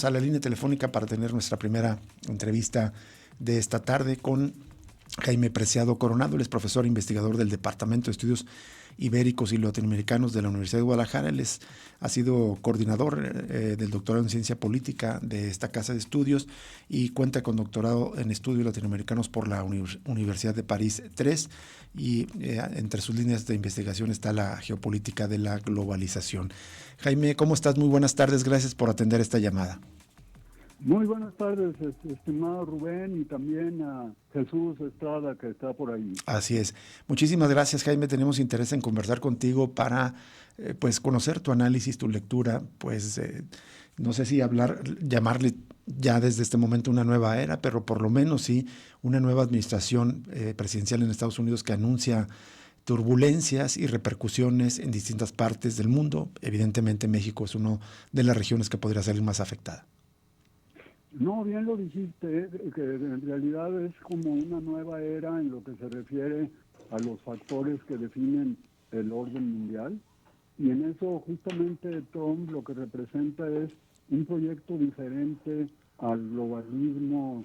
A la línea telefónica para tener nuestra primera entrevista de esta tarde con Jaime Preciado Coronado. Él es profesor e investigador del Departamento de Estudios Ibéricos y Latinoamericanos de la Universidad de Guadalajara. Él ha sido coordinador del doctorado en Ciencia Política de esta casa de estudios y cuenta con doctorado en Estudios Latinoamericanos por la Universidad de París III, y entre sus líneas de investigación está la geopolítica de la globalización. Jaime, ¿cómo estás? Muy buenas tardes, gracias por atender esta llamada. Muy buenas tardes, estimado Rubén, y también a Jesús Estrada, que está por ahí. Así es. Muchísimas gracias, Jaime. Tenemos interés en conversar contigo para pues conocer tu análisis, tu lectura, pues no sé si llamarle ya desde este momento una nueva era, pero por lo menos sí una nueva administración presidencial en Estados Unidos que anuncia turbulencias y repercusiones en distintas partes del mundo. Evidentemente México es una de las regiones que podría salir más afectada. No, bien lo dijiste, que en realidad es como una nueva era en lo que se refiere a los factores que definen el orden mundial, y en eso justamente Trump lo que representa es un proyecto diferente al globalismo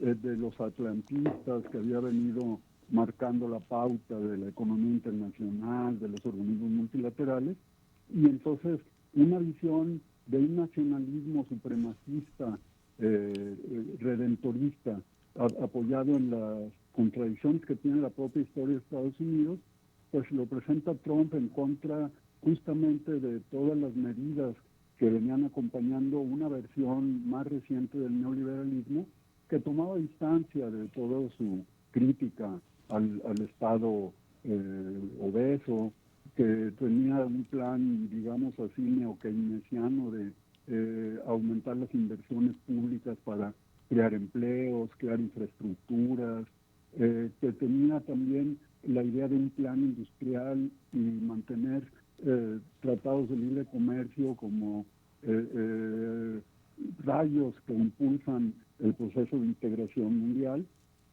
de los atlantistas que había venido marcando la pauta de la economía internacional, de los organismos multilaterales, y entonces una visión de un nacionalismo supremacista redentorista, apoyado en las contradicciones que tiene la propia historia de Estados Unidos, pues lo presenta Trump en contra justamente de todas las medidas que venían acompañando una versión más reciente del neoliberalismo, que tomaba distancia de toda su crítica al Estado obeso, que tenía un plan, digamos así, neo-keynesiano de aumentar las inversiones públicas para crear empleos, crear infraestructuras, que tenía también la idea de un plan industrial y mantener tratados de libre comercio como rayos que impulsan el proceso de integración mundial.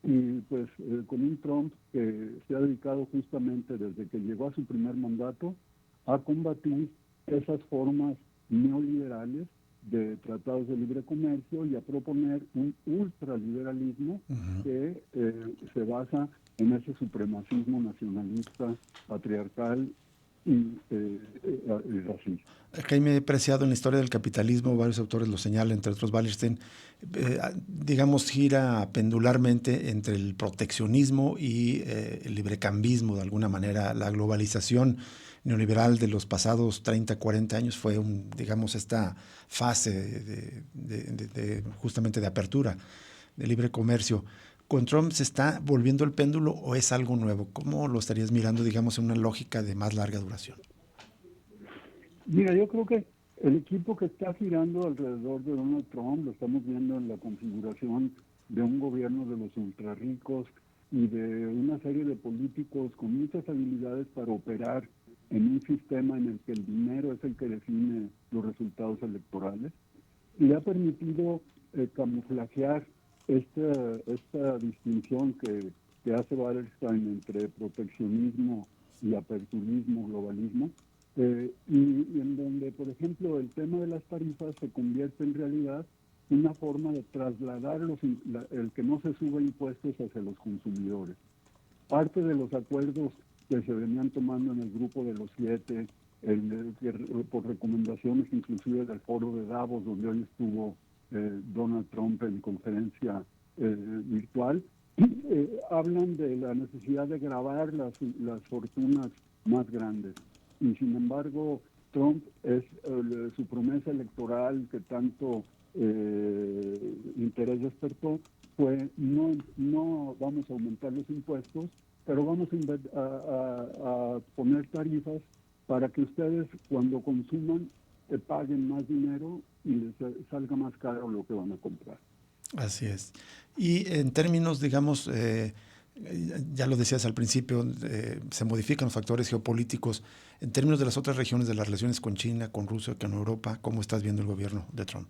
Y pues con un Trump que se ha dedicado justamente desde que llegó a su primer mandato a combatir esas formas neoliberales de tratados de libre comercio y a proponer un ultraliberalismo que se basa en ese supremacismo nacionalista, patriarcal y racista. Jaime Preciado, en la historia del capitalismo, varios autores lo señalan, entre otros Wallerstein, digamos, gira pendularmente entre el proteccionismo y el librecambismo, de alguna manera. La globalización neoliberal de los pasados 30, 40 años fue, digamos, esta fase justamente de apertura, de libre comercio. ¿Con Trump se está volviendo el péndulo o es algo nuevo? ¿Cómo lo estarías mirando, digamos, en una lógica de más larga duración? Mira, yo creo que el equipo que está girando alrededor de Donald Trump lo estamos viendo en la configuración de un gobierno de los ultrarricos y de una serie de políticos con muchas habilidades para operar en un sistema en el que el dinero es el que define los resultados electorales. Le ha permitido camuflajear esta distinción que hace Wallerstein entre proteccionismo y aperturismo, globalismo, y en donde, por ejemplo, el tema de las tarifas se convierte en realidad una forma de trasladar el que no se suba impuestos hacia los consumidores. Parte de los acuerdos que se venían tomando en el grupo de los 7, por recomendaciones inclusive del foro de Davos, donde hoy estuvo Donald Trump en conferencia virtual, hablan de la necesidad de gravar las fortunas más grandes. Y sin embargo, Trump su promesa electoral que tanto interés despertó fue no vamos a aumentar los impuestos, pero vamos a poner tarifas para que ustedes cuando consuman paguen más dinero y les salga más caro lo que van a comprar. Así es. Y en términos, digamos, ya lo decías al principio, se modifican los factores geopolíticos. En términos de las otras regiones de las relaciones con China, con Rusia, con Europa, ¿cómo estás viendo el gobierno de Trump?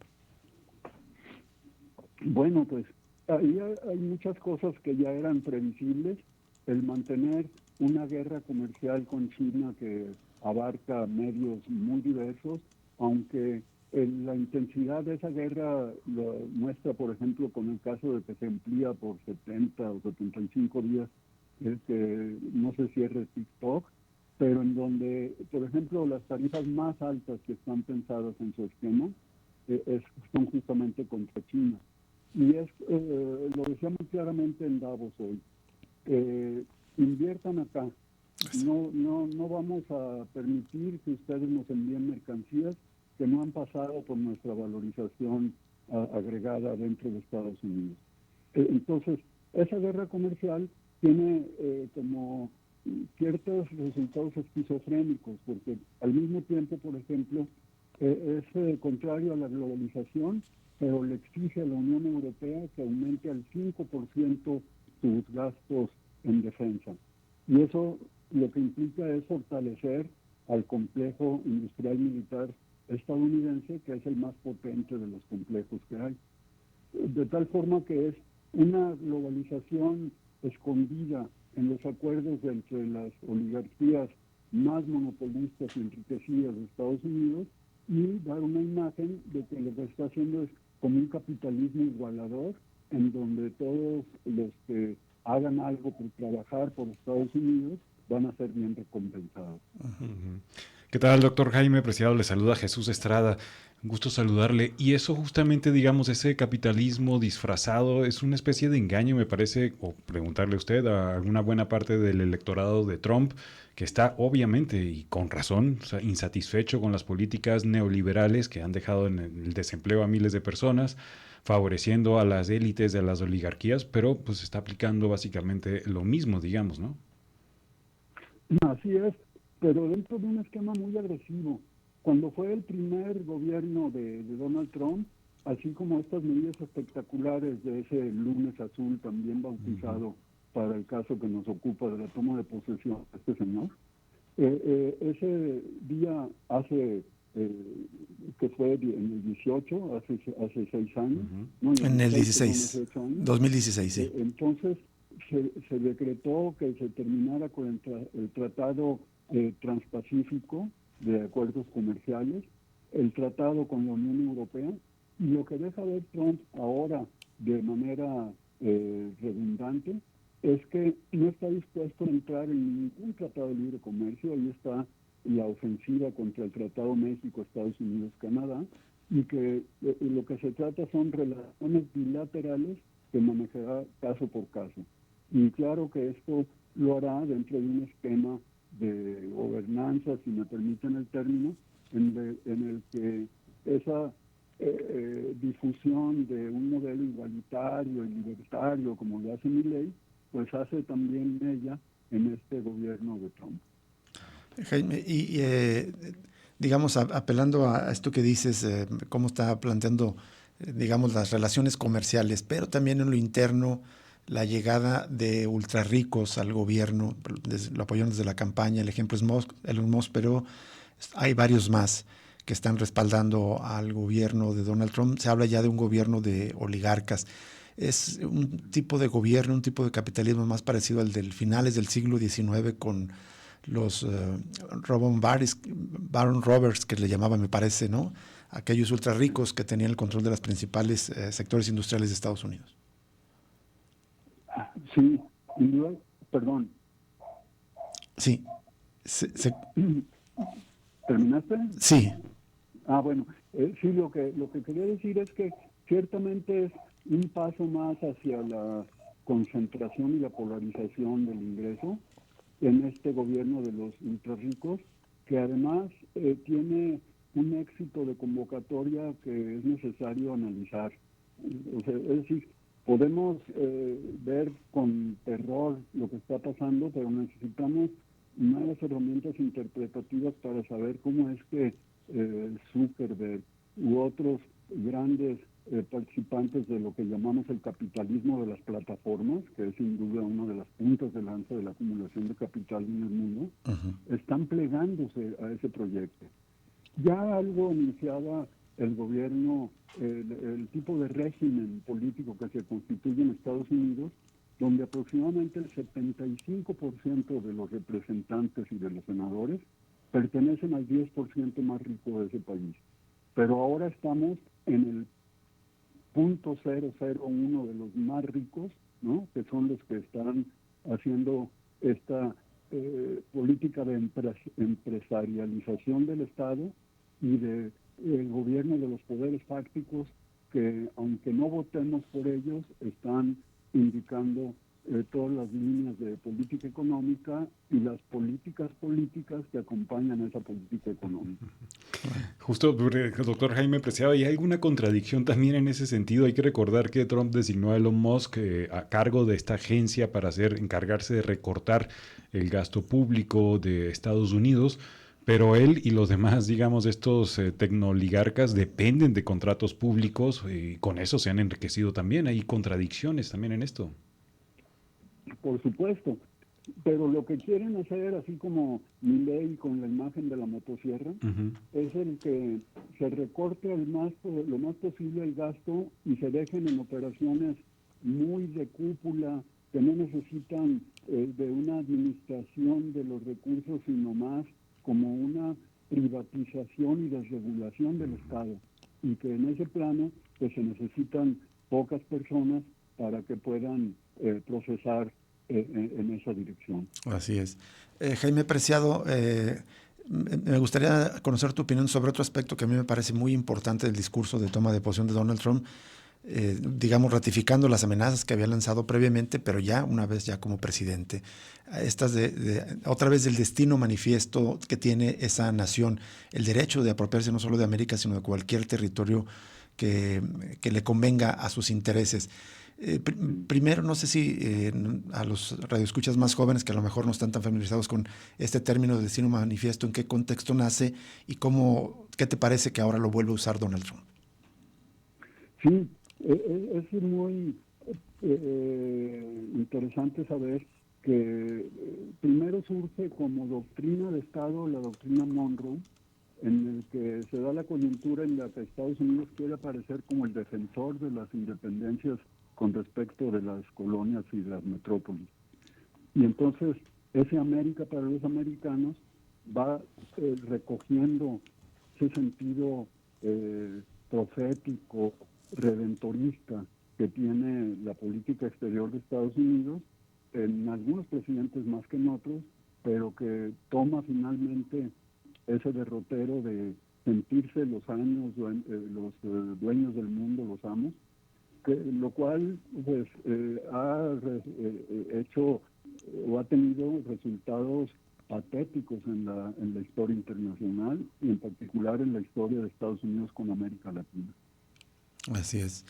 Bueno, pues ahí hay muchas cosas que ya eran previsibles. El mantener una guerra comercial con China que abarca medios muy diversos, aunque la intensidad de esa guerra lo muestra, por ejemplo, con el caso de que se amplía por 70 o 75 días, no se cierre TikTok, pero en donde, por ejemplo, las tarifas más altas que están pensadas en su esquema son justamente contra China. Y lo decía muy claramente en Davos hoy, inviertan acá. No vamos a permitir que ustedes nos envíen mercancías que no han pasado por nuestra valorización agregada dentro de Estados Unidos. Entonces, esa guerra comercial tiene como ciertos resultados esquizofrénicos, porque al mismo tiempo, por ejemplo, es contrario a la globalización, pero le exige a la Unión Europea que aumente al 5% sus gastos en defensa. Y eso lo que implica es fortalecer al complejo industrial militar estadounidense, que es el más potente de los complejos que hay. De tal forma que es una globalización escondida en los acuerdos entre las oligarquías más monopolistas y enriquecidas de Estados Unidos, y dar una imagen de que lo que está haciendo es como un capitalismo igualador, en donde todos los que hagan algo por trabajar por Estados Unidos van a ser bien recompensados. ¿Qué tal, doctor Jaime Preciado? Le saluda Jesús Estrada. Un gusto saludarle. Y eso justamente, digamos, ese capitalismo disfrazado es una especie de engaño, me parece, o preguntarle a usted, a alguna buena parte del electorado de Trump, que está obviamente y con razón, o sea, insatisfecho con las políticas neoliberales que han dejado en el desempleo a miles de personas, favoreciendo a las élites de las oligarquías, pero pues está aplicando básicamente lo mismo, digamos, ¿no? Así es, pero dentro de un esquema muy agresivo. Cuando fue el primer gobierno de Donald Trump, así como estas medidas espectaculares de ese lunes azul, también bautizado para el caso que nos ocupa de la toma de posesión de este señor, ese día que fue en el 18, hace 6 años, no, en el 16, 16, años, 2016, sí. Entonces se decretó que se terminara con el tratado transpacífico de acuerdos comerciales, el tratado con la Unión Europea, y lo que deja ver Trump ahora de manera redundante es que no está dispuesto a entrar en ningún tratado de libre comercio. Ahí está la ofensiva contra el Tratado México, Estados Unidos, Canadá, y que lo que se trata son relaciones bilaterales que manejará caso por caso. Y claro que esto lo hará dentro de un esquema de gobernanza, si me permiten el término, en el que esa difusión de un modelo igualitario y libertario, como lo hace Milei, pues hace también ella en este gobierno de Trump. Jaime, digamos, apelando a esto que dices, cómo está planteando, digamos, las relaciones comerciales, pero también en lo interno, la llegada de ultrarricos al gobierno, lo apoyaron desde la campaña, el ejemplo es Elon Musk, pero hay varios más que están respaldando al gobierno de Donald Trump. Se habla ya de un gobierno de oligarcas. Es un tipo de gobierno, un tipo de capitalismo más parecido al del finales del siglo XIX con los Baron Roberts, que le llamaban, me parece, ¿no? Aquellos ultra ricos que tenían el control de los principales sectores industriales de Estados Unidos. Sí, perdón. Sí. ¿Terminaste? Sí. Bueno, sí, lo que quería decir es que ciertamente es un paso más hacia la concentración y la polarización del ingreso en este gobierno de los ultrarricos, que además tiene un éxito de convocatoria que es necesario analizar. O sea, es decir, podemos ver con terror lo que está pasando, pero necesitamos nuevas herramientas interpretativas para saber cómo es que Zuckerberg u otros grandes participantes de lo que llamamos el capitalismo de las plataformas, que es sin duda una de las puntas de lanza de la acumulación de capital en el mundo, están plegándose a ese proyecto. Ya algo anunciaba el gobierno, el tipo de régimen político que se constituye en Estados Unidos, donde aproximadamente el 75% de los representantes y de los senadores pertenecen al 10% más rico de ese país. pero ahora estamos en el .001 de los más ricos, ¿no? Que son los que están haciendo esta política de empresarialización del Estado y de el gobierno de los poderes fácticos que, aunque no votemos por ellos, están indicando todas las líneas de política económica y las políticas que acompañan esa política económica. Justo, doctor Jaime Preciado, ¿hay alguna contradicción también en ese sentido? Hay que recordar que Trump designó a Elon Musk a cargo de esta agencia para encargarse de recortar el gasto público de Estados Unidos, pero él y los demás, digamos, estos tecnoligarcas dependen de contratos públicos y con eso se han enriquecido también. Hay contradicciones también en esto. Por supuesto, pero lo que quieren hacer, así como Milei con la imagen de la motosierra, es el que se recorte lo más posible el gasto y se dejen en operaciones muy de cúpula, que no necesitan de una administración de los recursos, sino más como una privatización y desregulación del Estado, y que en ese plano pues se necesitan pocas personas para que puedan procesar en esa dirección. Así es. Jaime Preciado, me gustaría conocer tu opinión sobre otro aspecto que a mí me parece muy importante del discurso de toma de posición de Donald Trump, digamos, ratificando las amenazas que había lanzado previamente, pero ya una vez ya como presidente. Estas otra vez del destino manifiesto que tiene esa nación, el derecho de apropiarse no solo de América, sino de cualquier territorio que le convenga a sus intereses. Primero, no sé si a los radioescuchas más jóvenes que a lo mejor no están tan familiarizados con este término de destino manifiesto, ¿en qué contexto nace y qué te parece que ahora lo vuelve a usar Donald Trump? Sí, es muy interesante saber que primero surge como doctrina de Estado la doctrina Monroe, en el que se da la coyuntura en la que Estados Unidos quiere aparecer como el defensor de las independencias con respecto de las colonias y las metrópolis. Y entonces ese América para los americanos va recogiendo ese sentido profético, redentorista que tiene la política exterior de Estados Unidos, en algunos presidentes más que en otros, pero que toma finalmente ese derrotero de sentirse los dueños del mundo, los amos, lo cual pues ha hecho o ha tenido resultados patéticos en la historia internacional y en particular en la historia de Estados Unidos con América Latina. Así es.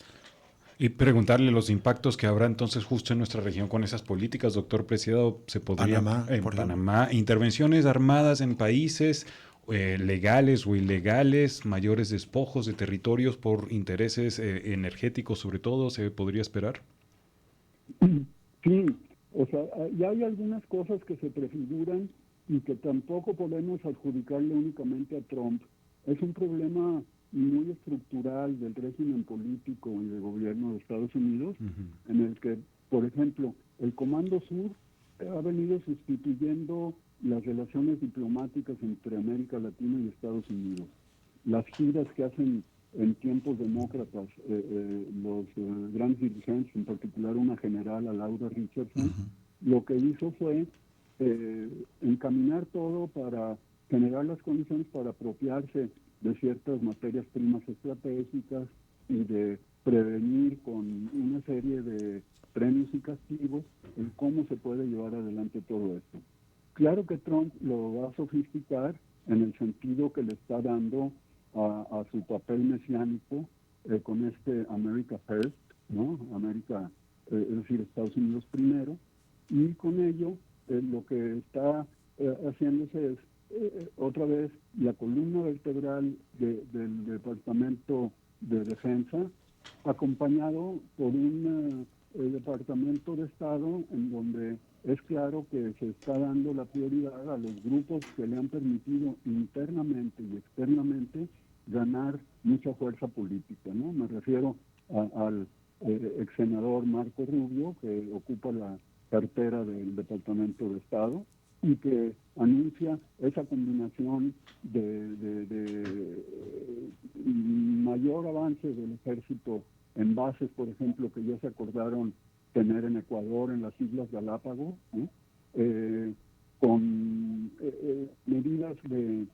Y preguntarle los impactos que habrá entonces justo en nuestra región con esas políticas, doctor Preciado. Se podría en Panamá, intervenciones armadas en países legales o ilegales, mayores despojos de territorios por intereses energéticos, sobre todo, ¿se podría esperar? Sí, o sea, ya hay algunas cosas que se prefiguran y que tampoco podemos adjudicarle únicamente a Trump. Es un problema muy estructural del régimen político y de gobierno de Estados Unidos, en el que, por ejemplo, el Comando Sur ha venido sustituyendo las relaciones diplomáticas entre América Latina y Estados Unidos. Las giras que hacen en tiempos demócratas los grandes dirigentes, en particular una general, Laura Richardson, lo que hizo fue encaminar todo para generar las condiciones para apropiarse de ciertas materias primas estratégicas y de prevenir con una serie de premios y castigos en cómo se puede llevar adelante todo esto. Claro que Trump lo va a sofisticar en el sentido que le está dando a su papel mesiánico con este America First, ¿no? América, es decir, Estados Unidos primero, y con ello lo que está haciéndose es otra vez la columna vertebral del Departamento de Defensa, acompañado por un Departamento de Estado en donde es claro que se está dando la prioridad a los grupos que le han permitido internamente y externamente ganar mucha fuerza política, ¿no? Me refiero al ex senador Marco Rubio, que ocupa la cartera del Departamento de Estado, y que anuncia esa combinación de mayor avance del ejército en bases, por ejemplo, que ya se acordaron tener en Ecuador, en las Islas Galápagos, ¿no? Con medidas de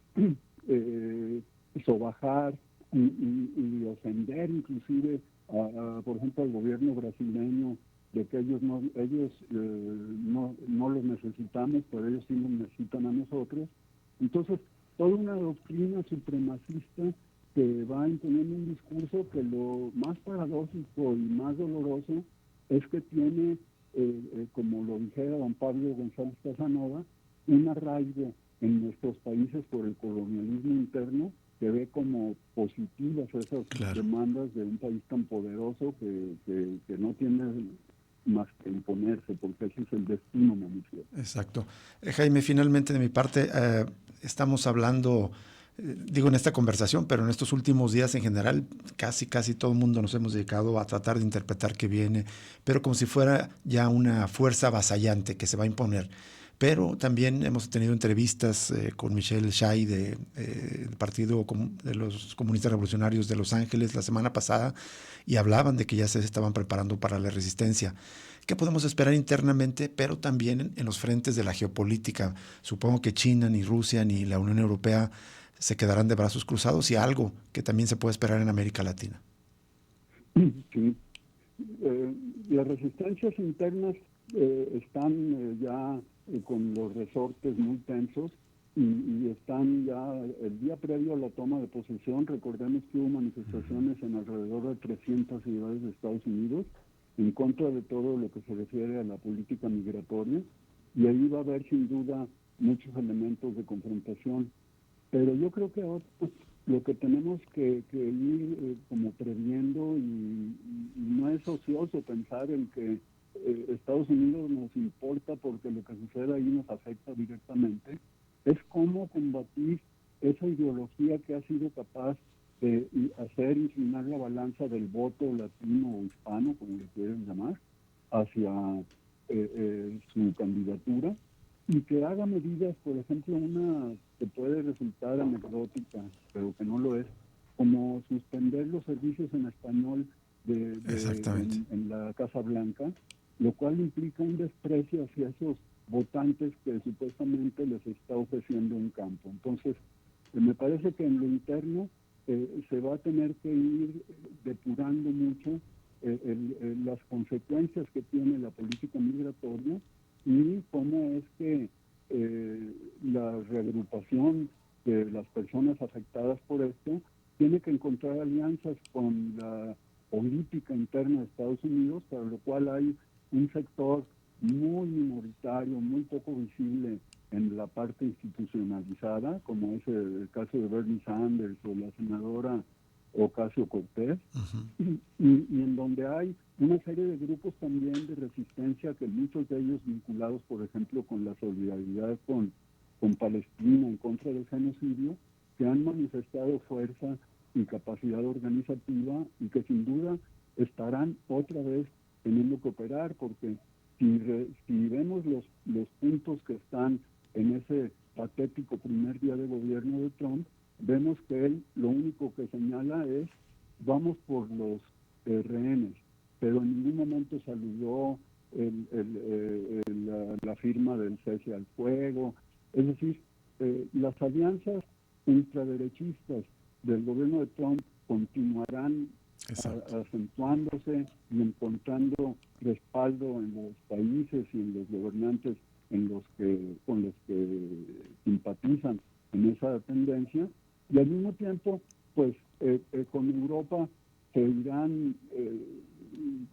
sobajar y ofender inclusive por ejemplo, al gobierno brasileño, de que ellos no los necesitamos, pero ellos sí nos necesitan a nosotros. Entonces, toda una doctrina supremacista que va imponiendo un discurso que lo más paradójico y más doloroso es que tiene, como lo dijera don Pablo González Casanova, un arraigo en nuestros países por el colonialismo interno, que ve como positivas esas demandas de un país tan poderoso que no tiene más que imponerse, porque ese es el destino mundial. Exacto. Jaime, finalmente de mi parte, estamos hablando, digo en esta conversación, pero en estos últimos días en general, casi todo el mundo nos hemos dedicado a tratar de interpretar qué viene, pero como si fuera ya una fuerza avasallante que se va a imponer. Pero también hemos tenido entrevistas con Michelle Shai del Partido de los Comunistas Revolucionarios de Los Ángeles la semana pasada y hablaban de que ya se estaban preparando para la resistencia. ¿Qué podemos esperar internamente, pero también en los frentes de la geopolítica? Supongo que China, ni Rusia, ni la Unión Europea se quedarán de brazos cruzados y algo que también se puede esperar en América Latina. Sí. Las resistencias internas están ya con los resortes muy tensos y están ya el día previo a la toma de posesión. Recordemos que hubo manifestaciones en alrededor de 300 ciudades de Estados Unidos en contra de todo lo que se refiere a la política migratoria, y ahí va a haber sin duda muchos elementos de confrontación. Pero yo creo que ahora lo que tenemos que ir como previendo, y no es ocioso pensar en que Estados Unidos nos importa porque lo que sucede ahí nos afecta directamente, es cómo combatir esa ideología que ha sido capaz de hacer inclinar la balanza del voto latino o hispano, como le quieren llamar, hacia su candidatura, y que haga medidas, por ejemplo, una que puede resultar anecdótica, pero que no lo es, como suspender los servicios en español en la Casa Blanca, lo cual implica un desprecio hacia esos votantes que supuestamente les está ofreciendo un campo. Entonces, me parece que en lo interno se va a tener que ir depurando mucho las consecuencias que tiene la política migratoria y cómo es que la reagrupación de las personas afectadas por esto tiene que encontrar alianzas con la política interna de Estados Unidos, para lo cual hay un sector muy minoritario, muy poco visible en la parte institucionalizada, como es el caso de Bernie Sanders o la senadora Ocasio-Cortez, y en donde hay una serie de grupos también de resistencia, que muchos de ellos vinculados, por ejemplo, con la solidaridad con Palestina en contra del genocidio, que han manifestado fuerza y capacidad organizativa y que sin duda estarán otra vez teniendo que operar, porque si vemos los puntos que están en ese patético primer día de gobierno de Trump, vemos que él lo único que señala es vamos por los rehenes, pero en ningún momento saludó la firma del cese al fuego. Es decir, las alianzas ultraderechistas del gobierno de Trump continuarán acentuándose y encontrando respaldo en los países y en los gobernantes con los que simpatizan en esa tendencia, y al mismo tiempo pues con Europa se irán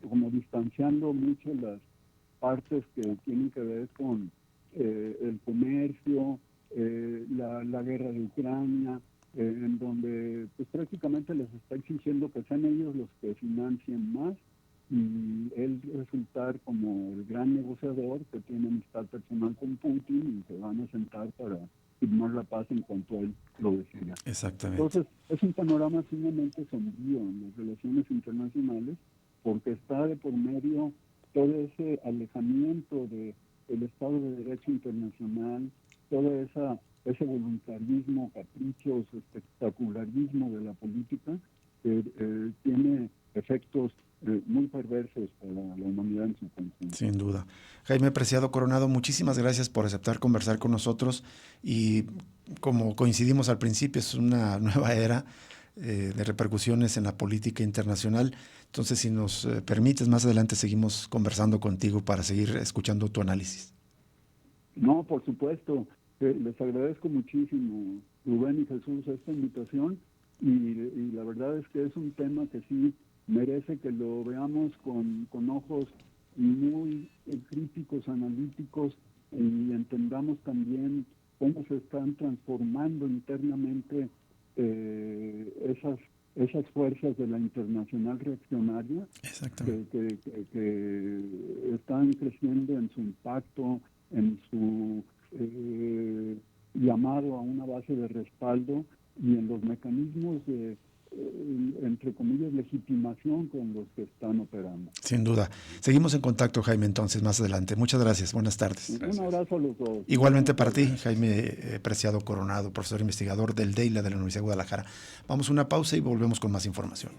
como distanciando mucho las partes que tienen que ver con el comercio, la guerra de Ucrania, en donde pues prácticamente les está exigiendo que sean ellos los que financien más y él resultar como el gran negociador que tiene amistad personal con Putin y se van a sentar para firmar la paz en cuanto él lo decida. Exactamente. Entonces es un panorama sumamente sombrío en las relaciones internacionales, porque está de por medio todo ese alejamiento de el Estado de Derecho internacional, todo ese voluntarismo, caprichos, espectacularismo de la política, tiene efectos muy perversos para la humanidad en su conjunto. Sin duda. Jaime Preciado Coronado, muchísimas gracias por aceptar conversar con nosotros y como coincidimos al principio, es una nueva era de repercusiones en la política internacional. Entonces, si nos permites, más adelante seguimos conversando contigo para seguir escuchando tu análisis. No, por supuesto. Les agradezco muchísimo, Rubén y Jesús, esta invitación y la verdad es que es un tema que sí merece que lo veamos con ojos muy críticos, analíticos y entendamos también cómo se están transformando internamente esas fuerzas de la internacional reaccionaria que están creciendo en su impacto, en su llamado a una base de respaldo y en los mecanismos de, entre comillas, legitimación con los que están operando. Sin duda. Seguimos en contacto, Jaime, entonces, más adelante. Muchas gracias. Buenas tardes. Un abrazo a los dos. Igualmente para ti, Jaime Preciado Coronado, profesor investigador del DEILA de la Universidad de Guadalajara. Vamos a una pausa y volvemos con más información.